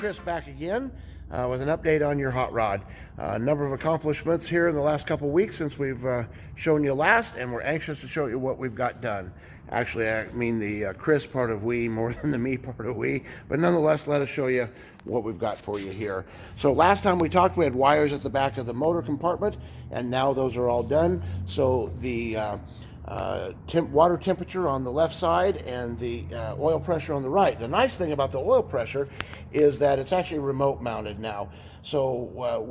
Chris back again with an update on your hot rod. A number of accomplishments here in the last couple weeks since we've shown you last, and we're anxious to show you what we've got done. Actually, I mean the Chris part of we more than the me part of we, but nonetheless, let us show you what we've got for you here. So last time we talked, we had wires at the back of the motor compartment, and now those are all done. So the water temperature on the left side and the oil pressure on the right. The nice thing about the oil pressure is that it's actually remote mounted now. So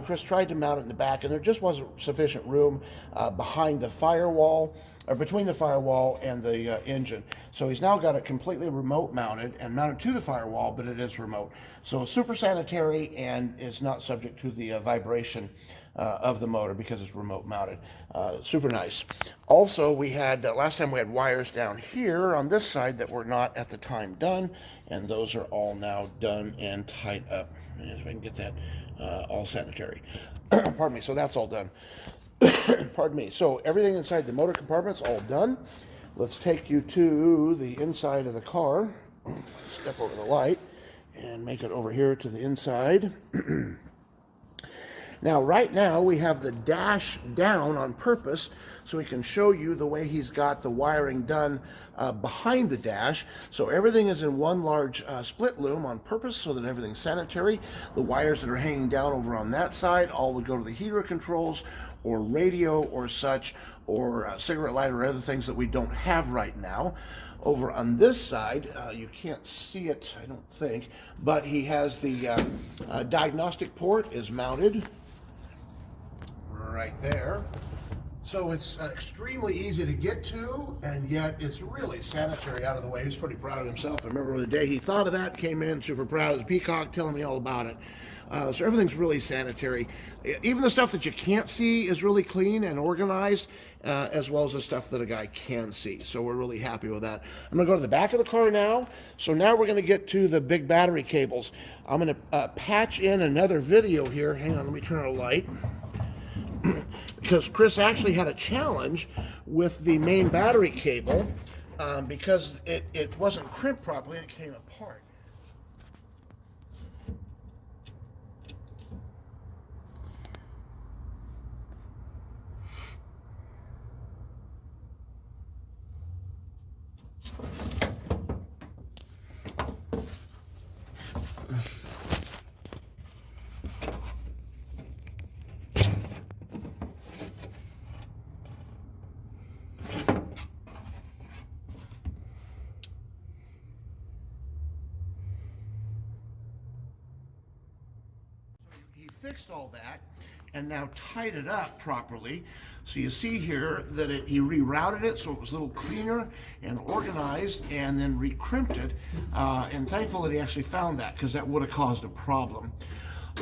Chris tried to mount it in the back, and there just wasn't sufficient room behind the firewall, or between the firewall and the engine. So he's now got it completely remote mounted and mounted to the firewall, but it is remote. So super sanitary and is not subject to the vibration of the motor because it's remote mounted. Super nice. Also, we had, last time we had wires down here on this side that were not at the time done, and those are all now done and tied up. If I can get that all sanitary. Pardon me, so that's all done. Pardon me. So everything inside the motor compartment's all done. Let's take you to the inside of the car. Step over the light and make it over here to the inside. Now, right now, we have the dash down on purpose so we can show you the way he's got the wiring done behind the dash. So everything is in one large split loom on purpose so that everything's sanitary. The wires that are hanging down over on that side all would go to the heater controls or radio or such, or cigarette lighter or other things that we don't have right now. Over on this side, you can't see it, I don't think, but he has the diagnostic port is mounted right there. So it's extremely easy to get to, and yet it's really sanitary out of the way. He's pretty proud of himself. I remember the day he thought of that, came in super proud of the peacock, telling me all about it. So everything's really sanitary. Even the stuff that you can't see is really clean and organized, as well as the stuff that a guy can see. So we're really happy with that. I'm going to go to the back of the car now. So now we're going to get to the big battery cables. I'm going to patch in another video here. Hang on, let me turn on a light. Because Chris actually had a challenge with the main battery cable because it wasn't crimped properly and it came apart. Fixed all that and now tied it up properly. So you see here that he rerouted it so it was a little cleaner and organized, and then recrimped it, and thankful that he actually found that, because that would have caused a problem.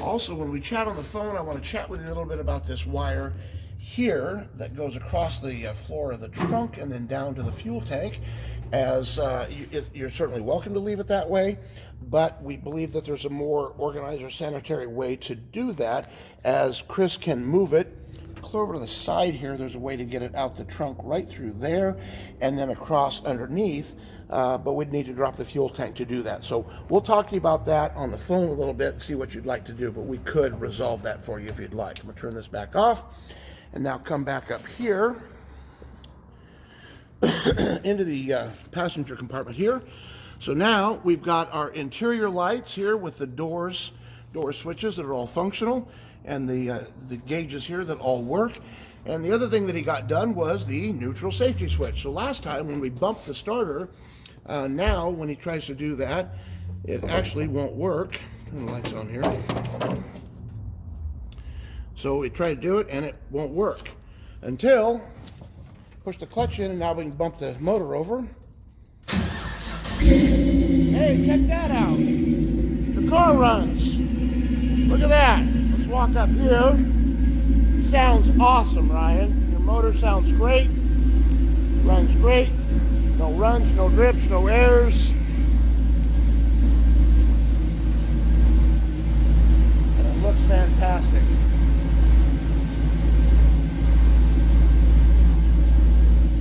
Also, when we chat on the phone, I want to chat with you a little bit about this wire here that goes across the floor of the trunk and then down to the fuel tank. As you're certainly welcome to leave it that way, but we believe that there's a more organized or sanitary way to do that, as Chris can move it clear over to the side here. There's a way to get it out the trunk right through there and then across underneath, but we'd need to drop the fuel tank to do that. So we'll talk to you about that on the phone a little bit and see what you'd like to do, but we could resolve that for you if you'd like. I'm going to turn this back off and now come back up here into the passenger compartment here. So now we've got our interior lights here with the door switches that are all functional, and the gauges here that all work. And the other thing that he got done was the neutral safety switch. So last time when we bumped the starter, now when he tries to do that, it actually won't work. Turn the lights on here. So we try to do it and it won't work until push the clutch in, and now we can bump the motor over. Hey, check that out. The car runs. Look at that. Let's walk up here. Sounds awesome, Ryan. Your motor sounds great. Runs great. No runs, no drips, no airs. And it looks fantastic.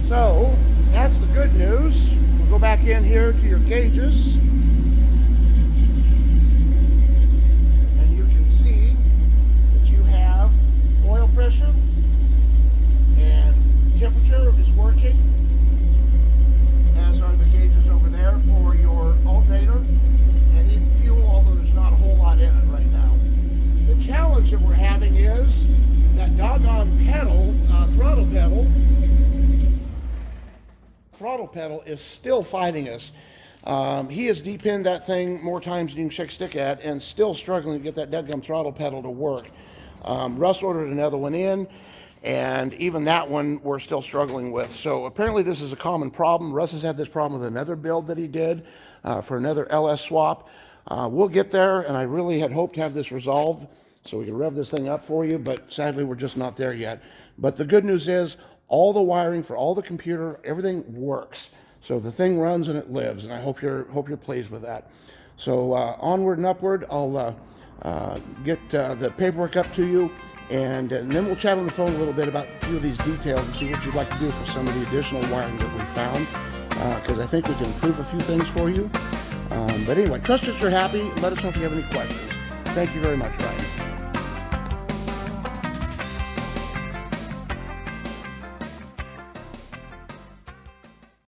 So, that's the good news. We'll go back in here to your gauges. throttle pedal is still fighting us. He has depinned that thing more times than you can shake a stick at and still struggling to get that deadgum throttle pedal to work. Russ ordered another one in, and even that one we're still struggling with. So apparently this is a common problem. Russ has had this problem with another build that he did for another LS swap. We'll get there, and I really had hoped to have this resolved so we can rev this thing up for you, but sadly we're just not there yet. But the good news is all the wiring for all the computer, everything works. So the thing runs and it lives, and I hope you're pleased with that. So onward and upward. I'll get the paperwork up to you, and then we'll chat on the phone a little bit about a few of these details and see what you'd like to do for some of the additional wiring that we found, because I think we can improve a few things for you. But anyway, trust that you're happy. Let us know if you have any questions. Thank you very much, Ryan.